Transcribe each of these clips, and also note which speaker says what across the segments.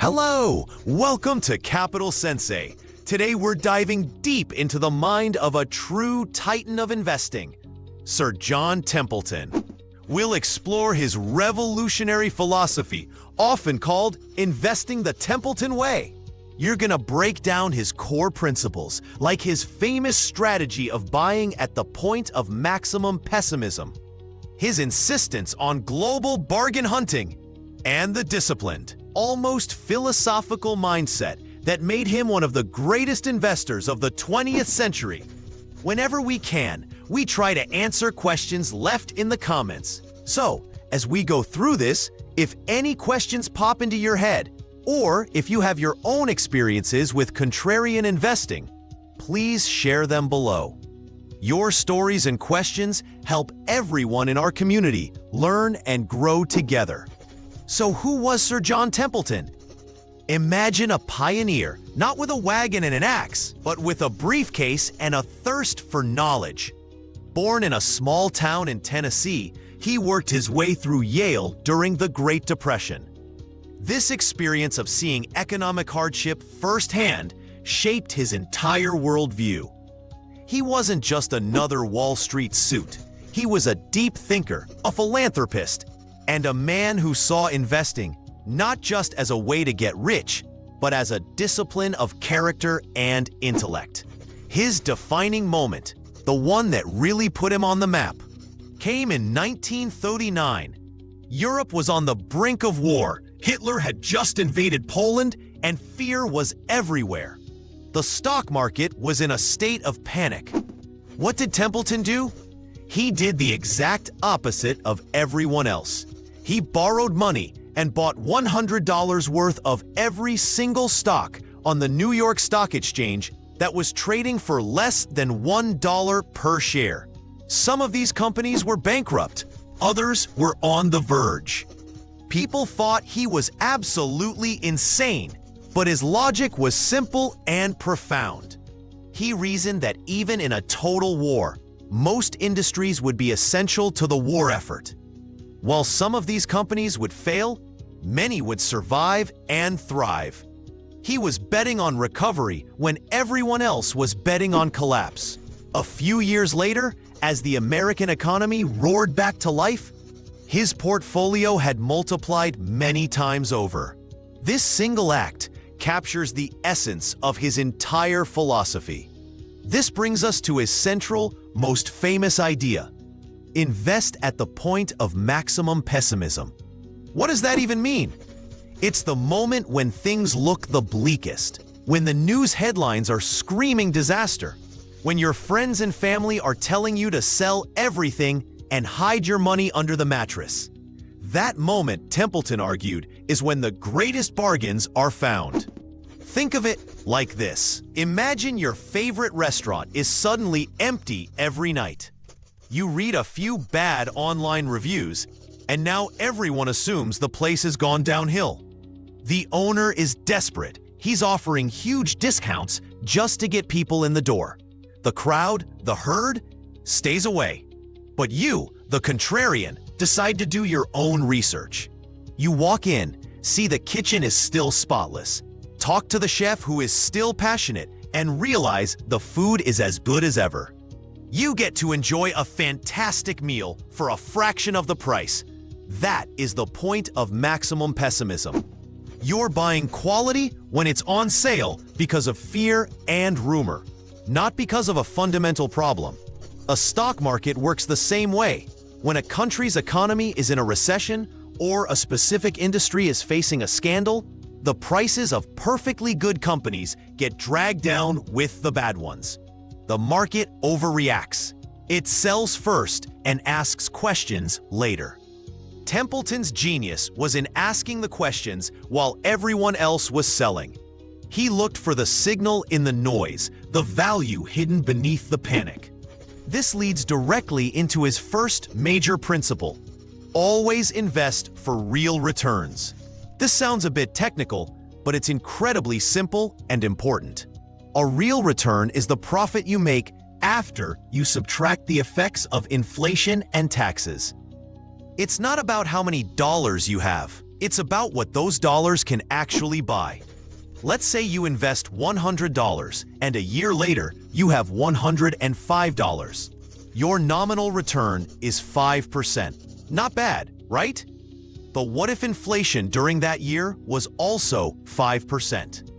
Speaker 1: Hello! Welcome to Capital Sensei. Today we're diving deep into the mind of a true titan of investing, Sir John Templeton. We'll explore his revolutionary philosophy, often called investing the Templeton way. You're gonna break down his core principles, like his famous strategy of buying at the point of maximum pessimism, his insistence on global bargain hunting, and the disciplined, almost philosophical mindset that made him one of the greatest investors of the 20th century. Whenever we can, we try to answer questions left in the comments. So, as we go through this, if any questions pop into your head, or if you have your own experiences with contrarian investing, please share them below. Your stories and questions help everyone in our community learn and grow together. So who was Sir John Templeton? Imagine a pioneer, not with a wagon and an axe, but with a briefcase and a thirst for knowledge. Born in a small town in Tennessee, he worked his way through Yale during the Great Depression. This experience of seeing economic hardship firsthand shaped his entire worldview. He wasn't just another Wall Street suit. He was a deep thinker, a philanthropist, and a man who saw investing not just as a way to get rich, but as a discipline of character and intellect. His defining moment, the one that really put him on the map, came in 1939. Europe was on the brink of war. Hitler had just invaded Poland, and fear was everywhere. The stock market was in a state of panic. What did Templeton do? He did the exact opposite of everyone else. He borrowed money and bought $100 worth of every single stock on the New York Stock Exchange that was trading for less than $1 per share. Some of these companies were bankrupt, others were on the verge. People thought he was absolutely insane, but his logic was simple and profound. He reasoned that even in a total war, most industries would be essential to the war effort. While some of these companies would fail, many would survive and thrive. He was betting on recovery when everyone else was betting on collapse. A few years later, as the American economy roared back to life, his portfolio had multiplied many times over. This single act captures the essence of his entire philosophy. This brings us to his central, most famous idea: invest at the point of maximum pessimism. What does that even mean? It's the moment when things look the bleakest, when the news headlines are screaming disaster, when your friends and family are telling you to sell everything and hide your money under the mattress. That moment, Templeton argued, is when the greatest bargains are found. Think of it like this. Imagine your favorite restaurant is suddenly empty every night. You read a few bad online reviews, and now everyone assumes the place has gone downhill. The owner is desperate. He's offering huge discounts just to get people in the door. The crowd, the herd, stays away. But you, the contrarian, decide to do your own research. You walk in, see the kitchen is still spotless, talk to the chef who is still passionate, and realize the food is as good as ever. You get to enjoy a fantastic meal for a fraction of the price. That is the point of maximum pessimism. You're buying quality when it's on sale because of fear and rumor, not because of a fundamental problem. A stock market works the same way. When a country's economy is in a recession or a specific industry is facing a scandal, the prices of perfectly good companies get dragged down with the bad ones. The market overreacts. It sells first and asks questions later. Templeton's genius was in asking the questions while everyone else was selling. He looked for the signal in the noise, the value hidden beneath the panic. This leads directly into his first major principle: always invest for real returns. This sounds a bit technical, but it's incredibly simple and important. A real return is the profit you make after you subtract the effects of inflation and taxes. It's not about how many dollars you have. It's about what those dollars can actually buy. Let's say you invest $100 and a year later you have $105. Your nominal return is 5%. Not bad, right? But what if inflation during that year was also 5%?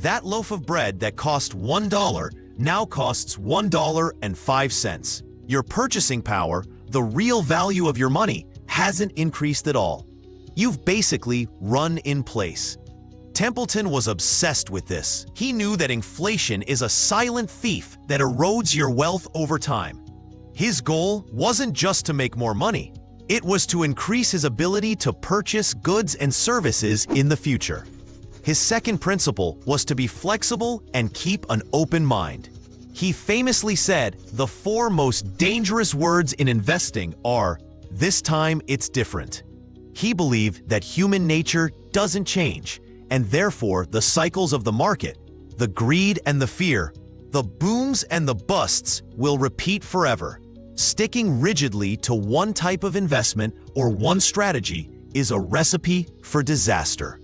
Speaker 1: That loaf of bread that cost $1 now costs $1.05. Your purchasing power, the real value of your money, hasn't increased at all. You've basically run in place. Templeton was obsessed with this. He knew that inflation is a silent thief that erodes your wealth over time. His goal wasn't just to make more money. It was to increase his ability to purchase goods and services in the future. His second principle was to be flexible and keep an open mind. He famously said, "The four most dangerous words in investing are, 'This time it's different.'" He believed that human nature doesn't change, and therefore the cycles of the market, the greed and the fear, the booms and the busts will repeat forever. Sticking rigidly to one type of investment or one strategy is a recipe for disaster.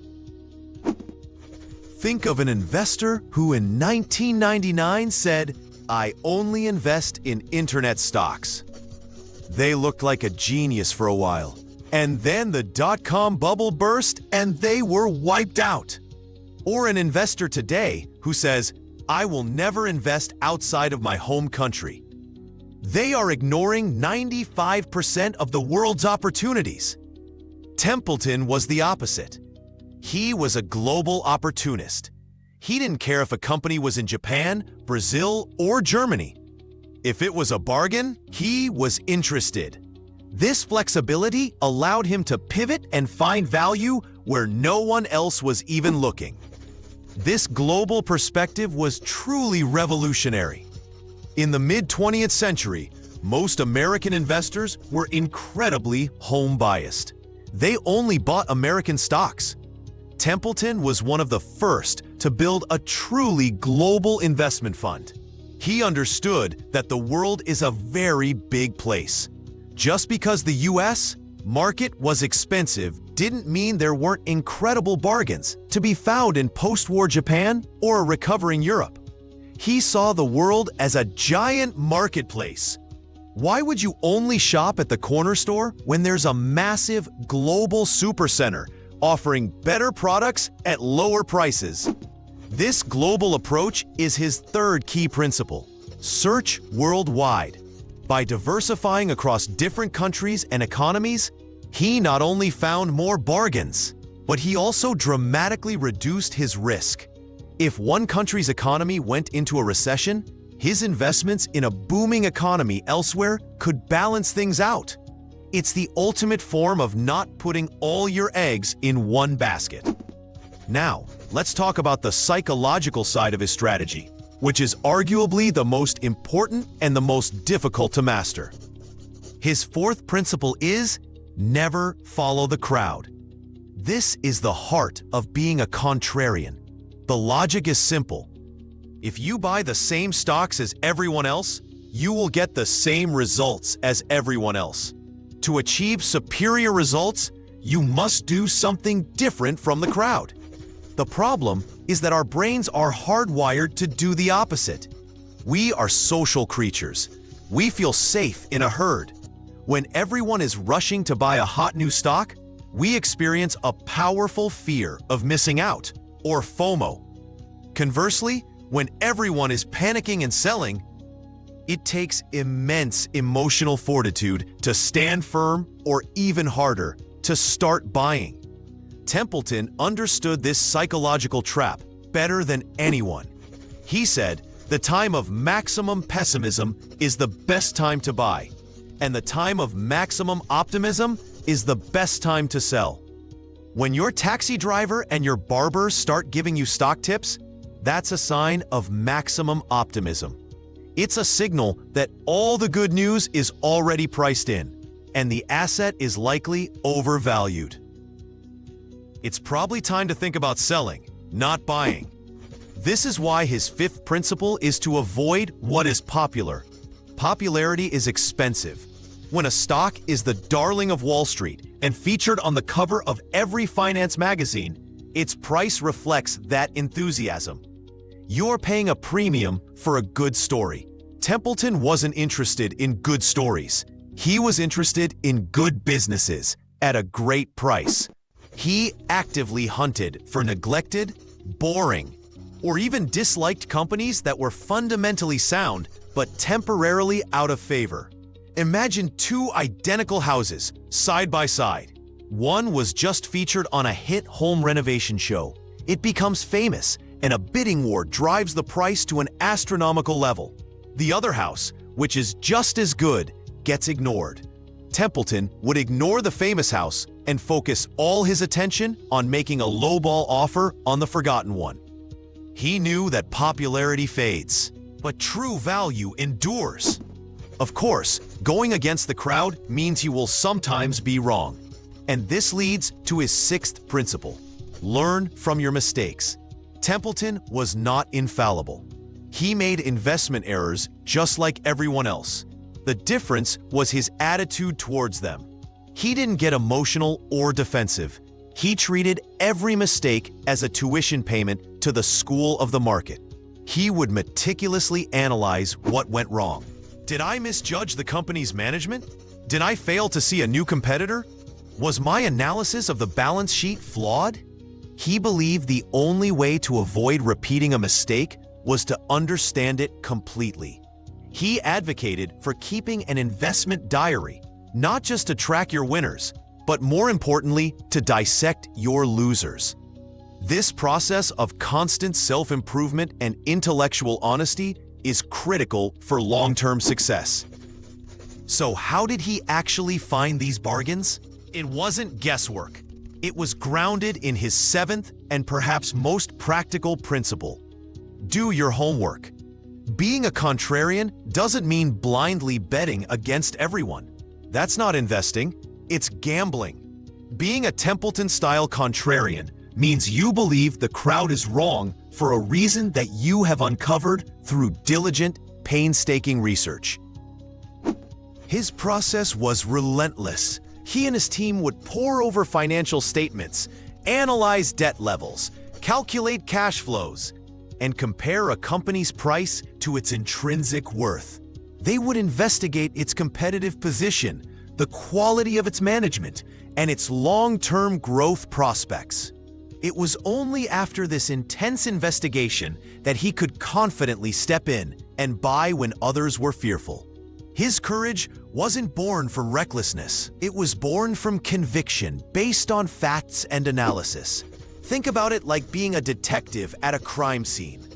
Speaker 1: Think of an investor who in 1999 said, "I only invest in internet stocks." They looked like a genius for a while. And then the dot-com bubble burst and they were wiped out. Or an investor today who says, "I will never invest outside of my home country." They are ignoring 95% of the world's opportunities. Templeton was the opposite. He was a global opportunist. He didn't care if a company was in Japan, Brazil, or Germany. If it was a bargain, he was interested. This flexibility allowed him to pivot and find value where no one else was even looking. This global perspective was truly revolutionary. In the mid-20th century, most American investors were incredibly home-biased. They only bought American stocks. Templeton was one of the first to build a truly global investment fund. He understood that the world is a very big place. Just because the US market was expensive didn't mean there weren't incredible bargains to be found in post-war Japan or a recovering Europe. He saw the world as a giant marketplace. Why would you only shop at the corner store when there's a massive global supercenter offering better products at lower prices? This global approach is his third key principle: search worldwide. By diversifying across different countries and economies, he not only found more bargains, but he also dramatically reduced his risk. If one country's economy went into a recession, his investments in a booming economy elsewhere could balance things out. It's the ultimate form of not putting all your eggs in one basket. Now, let's talk about the psychological side of his strategy, which is arguably the most important and the most difficult to master. His fourth principle is never follow the crowd. This is the heart of being a contrarian. The logic is simple. If you buy the same stocks as everyone else, you will get the same results as everyone else. To achieve superior results, you must do something different from the crowd. The problem is that our brains are hardwired to do the opposite. We are social creatures. We feel safe in a herd. When everyone is rushing to buy a hot new stock, we experience a powerful fear of missing out, or FOMO. Conversely, when everyone is panicking and selling, it takes immense emotional fortitude to stand firm, or even harder, to start buying. Templeton understood this psychological trap better than anyone. He said, "The time of maximum pessimism is the best time to buy, and the time of maximum optimism is the best time to sell." When your taxi driver and your barber start giving you stock tips, that's a sign of maximum optimism. It's a signal that all the good news is already priced in, and the asset is likely overvalued. It's probably time to think about selling, not buying. This is why his fifth principle is to avoid what is popular. Popularity is expensive. When a stock is the darling of Wall Street and featured on the cover of every finance magazine, its price reflects that enthusiasm. You're paying a premium for a good story. Templeton wasn't interested in good stories. He was interested in good businesses at a great price. He actively hunted for neglected, boring, or even disliked companies that were fundamentally sound but temporarily out of favor. Imagine two identical houses side by side. One was just featured on a hit home renovation show. It becomes famous, and a bidding war drives the price to an astronomical level. The other house, which is just as good, gets ignored. Templeton would ignore the famous house and focus all his attention on making a lowball offer on the forgotten one. He knew that popularity fades, but true value endures. Of course, going against the crowd means you will sometimes be wrong. And this leads to his sixth principle: learn from your mistakes. Templeton was not infallible. He made investment errors just like everyone else. The difference was his attitude towards them. He didn't get emotional or defensive. He treated every mistake as a tuition payment to the school of the market. He would meticulously analyze what went wrong. Did I misjudge the company's management? Did I fail to see a new competitor? Was my analysis of the balance sheet flawed? He believed the only way to avoid repeating a mistake was to understand it completely. He advocated for keeping an investment diary, not just to track your winners, but more importantly, to dissect your losers. This process of constant self-improvement and intellectual honesty is critical for long-term success. So how did he actually find these bargains? It wasn't guesswork. It was grounded in his seventh and perhaps most practical principle: do your homework. Being a contrarian doesn't mean blindly betting against everyone. That's not investing, it's gambling. Being a Templeton-style contrarian means you believe the crowd is wrong for a reason that you have uncovered through diligent, painstaking research. His process was relentless. He and his team would pore over financial statements, analyze debt levels, calculate cash flows, and compare a company's price to its intrinsic worth. They would investigate its competitive position, the quality of its management, and its long-term growth prospects. It was only after this intense investigation that he could confidently step in and buy when others were fearful. His courage wasn't born from recklessness. It was born from conviction based on facts and analysis. Think about it like being a detective at a crime scene.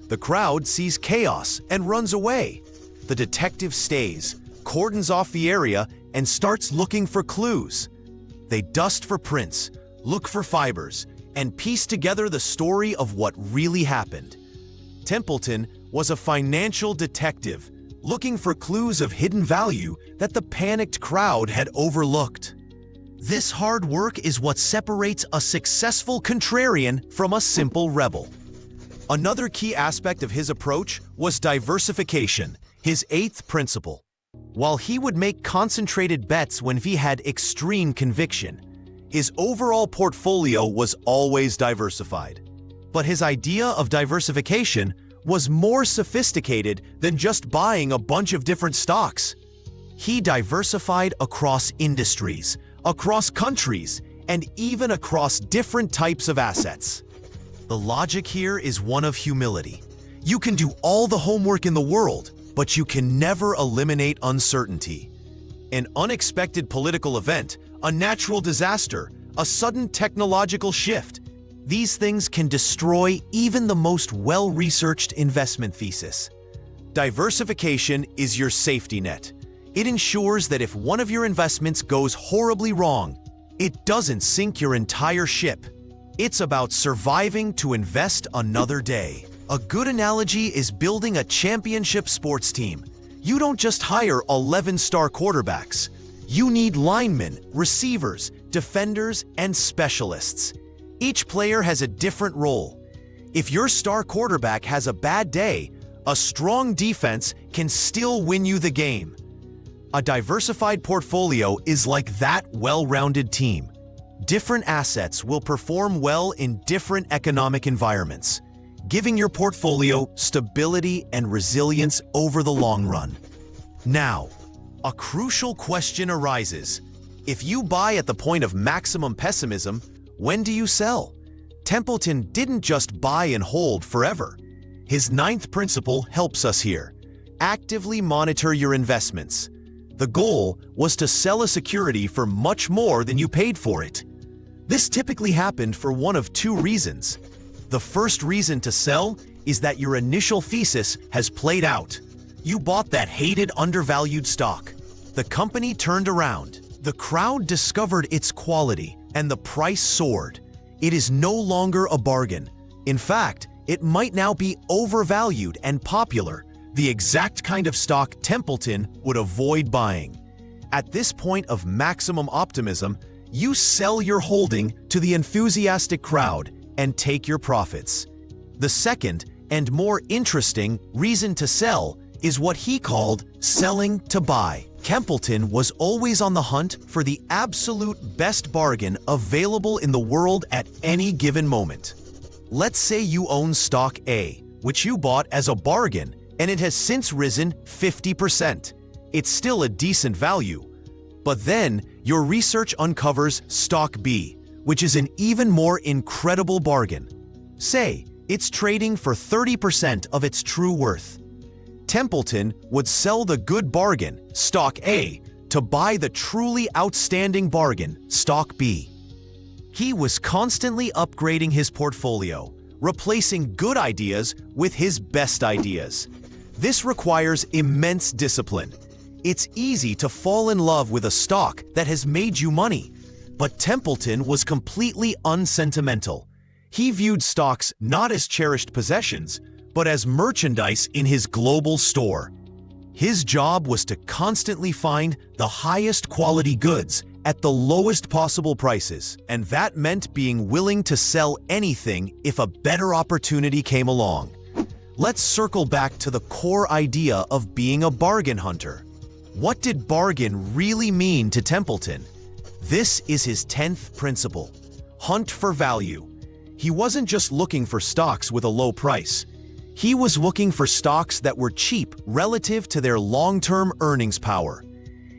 Speaker 1: The crowd sees chaos and runs away. The detective stays, cordons off the area, and starts looking for clues. They dust for prints, look for fibers, and piece together the story of what really happened. Templeton was a financial detective, looking for clues of hidden value that the panicked crowd had overlooked. This hard work is what separates a successful contrarian from a simple rebel. Another key aspect of his approach was diversification, his eighth principle. While he would make concentrated bets when he had extreme conviction, his overall portfolio was always diversified. But his idea of diversification was more sophisticated than just buying a bunch of different stocks. He diversified across industries, across countries, and even across different types of assets. The logic here is one of humility. You can do all the homework in the world, but you can never eliminate uncertainty. An unexpected political event, a natural disaster, a sudden technological shift, these things can destroy even the most well-researched investment thesis. Diversification is your safety net. It ensures that if one of your investments goes horribly wrong, it doesn't sink your entire ship. It's about surviving to invest another day. A good analogy is building a championship sports team. You don't just hire 11-star quarterbacks. You need linemen, receivers, defenders, and specialists. Each player has a different role. If your star quarterback has a bad day, a strong defense can still win you the game. A diversified portfolio is like that well-rounded team. Different assets will perform well in different economic environments, giving your portfolio stability and resilience over the long run. Now, a crucial question arises. If you buy at the point of maximum pessimism, when do you sell? Templeton didn't just buy and hold forever. His ninth principle helps us here. Actively monitor your investments. The goal was to sell a security for much more than you paid for it. This typically happened for one of two reasons. The first reason to sell is that your initial thesis has played out. You bought that hated undervalued stock. The company turned around. The crowd discovered its quality, and the price soared. It is no longer a bargain. In fact, it might now be overvalued and popular, the exact kind of stock Templeton would avoid buying. At this point of maximum optimism, you sell your holding to the enthusiastic crowd and take your profits. The second and more interesting reason to sell is what he called selling to buy. Templeton was always on the hunt for the absolute best bargain available in the world at any given moment. Let's say you own stock A, which you bought as a bargain, and it has since risen 50%. It's still a decent value. But then, your research uncovers stock B, which is an even more incredible bargain. Say, it's trading for 30% of its true worth. Templeton would sell the good bargain, stock A, to buy the truly outstanding bargain, stock B. He was constantly upgrading his portfolio, replacing good ideas with his best ideas. This requires immense discipline. It's easy to fall in love with a stock that has made you money, but Templeton was completely unsentimental. He viewed stocks not as cherished possessions, but as merchandise in his global store. His job was to constantly find the highest quality goods at the lowest possible prices, and that meant being willing to sell anything if a better opportunity came along. Let's circle back to the core idea of being a bargain hunter. What did bargain really mean to Templeton? This is his 10th principle: hunt for value. He wasn't just looking for stocks with a low price. He was looking for stocks that were cheap relative to their long-term earnings power.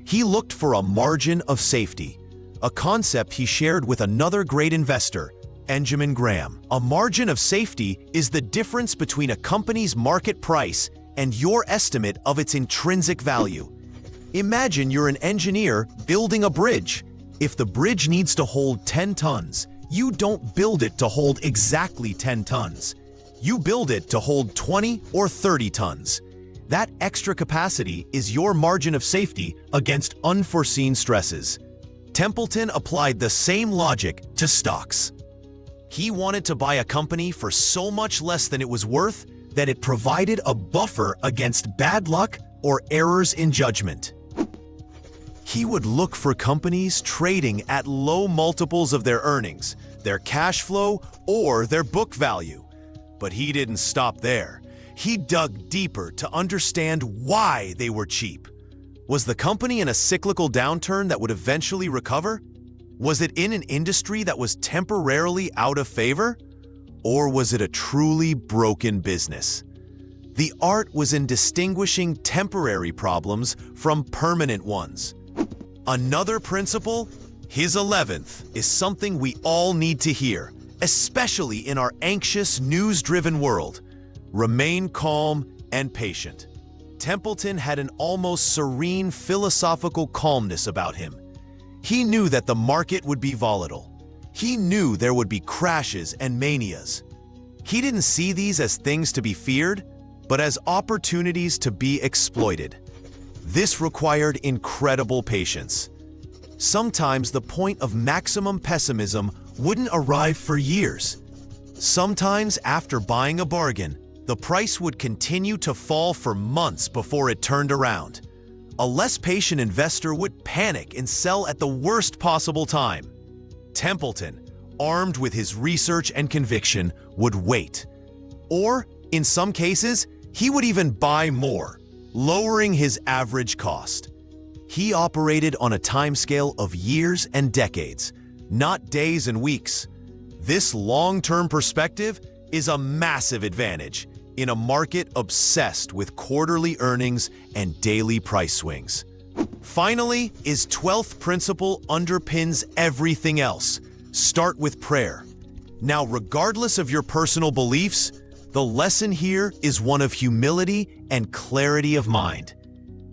Speaker 1: He looked for a margin of safety, a concept he shared with another great investor, Benjamin Graham. A margin of safety is the difference between a company's market price and your estimate of its intrinsic value. Imagine you're an engineer building a bridge. If the bridge needs to hold 10 tons, you don't build it to hold exactly 10 tons. You build it to hold 20 or 30 tons. That extra capacity is your margin of safety against unforeseen stresses. Templeton applied the same logic to stocks. He wanted to buy a company for so much less than it was worth that it provided a buffer against bad luck or errors in judgment. He would look for companies trading at low multiples of their earnings, their cash flow, or their book value. But he didn't stop there. He dug deeper to understand why they were cheap. Was the company in a cyclical downturn that would eventually recover? Was it in an industry that was temporarily out of favor? Or was it a truly broken business? The art was in distinguishing temporary problems from permanent ones. Another principle, his 11th, is something we all need to hear, especially in our anxious, news-driven world. Remain calm and patient. Templeton had an almost serene philosophical calmness about him. He knew that the market would be volatile. He knew there would be crashes and manias. He didn't see these as things to be feared, but as opportunities to be exploited. This required incredible patience. Sometimes the point of maximum pessimism wouldn't arrive for years. Sometimes after buying a bargain, the price would continue to fall for months before it turned around. A less patient investor would panic and sell at the worst possible time. Templeton, armed with his research and conviction, would wait. Or, in some cases, he would even buy more, lowering his average cost. He operated on a timescale of years and decades, not days and weeks. This long-term perspective is a massive advantage in a market obsessed with quarterly earnings and daily price swings. Finally, his 12th principle underpins everything else. Start with prayer. Now, regardless of your personal beliefs, the lesson here is one of humility and clarity of mind.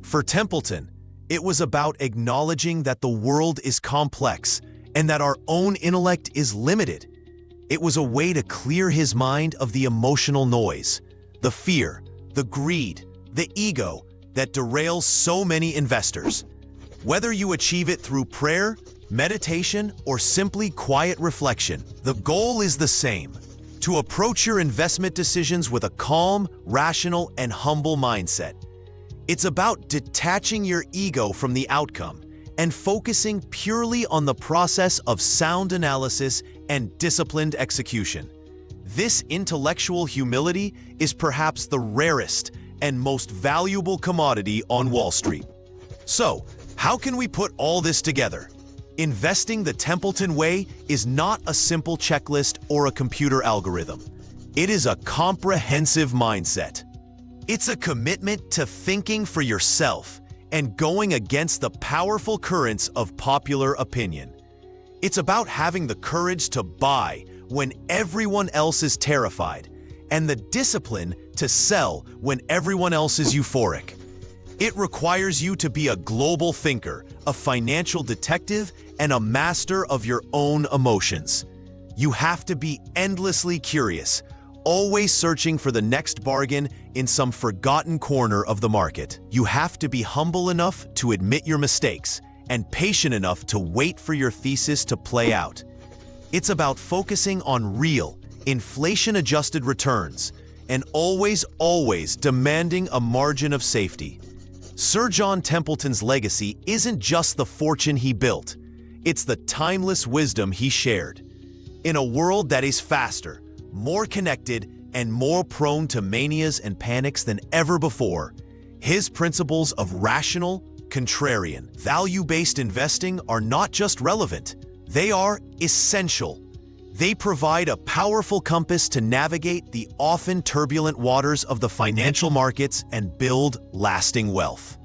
Speaker 1: For Templeton, it was about acknowledging that the world is complex and that our own intellect is limited. It was a way to clear his mind of the emotional noise, the fear, the greed, the ego that derails so many investors. Whether you achieve it through prayer, meditation, or simply quiet reflection, the goal is the same: to approach your investment decisions with a calm, rational, and humble mindset. It's about detaching your ego from the outcome and focusing purely on the process of sound analysis and disciplined execution. This intellectual humility is perhaps the rarest and most valuable commodity on Wall Street. So, how can we put all this together? Investing the Templeton way is not a simple checklist or a computer algorithm. It is a comprehensive mindset. It's a commitment to thinking for yourself and going against the powerful currents of popular opinion. It's about having the courage to buy when everyone else is terrified, and the discipline to sell when everyone else is euphoric. It requires you to be a global thinker, a financial detective, and a master of your own emotions. You have to be endlessly curious, always searching for the next bargain in some forgotten corner of the market. You have to be humble enough to admit your mistakes and patient enough to wait for your thesis to play out. It's about focusing on real, inflation-adjusted returns and always demanding a margin of safety. Sir John Templeton's legacy isn't just the fortune he built, it's the timeless wisdom he shared. In a world that is faster, more connected, and more prone to manias and panics than ever before, his principles of rational, contrarian, value-based investing are not just relevant, they are essential. They provide a powerful compass to navigate the often turbulent waters of the financial markets and build lasting wealth.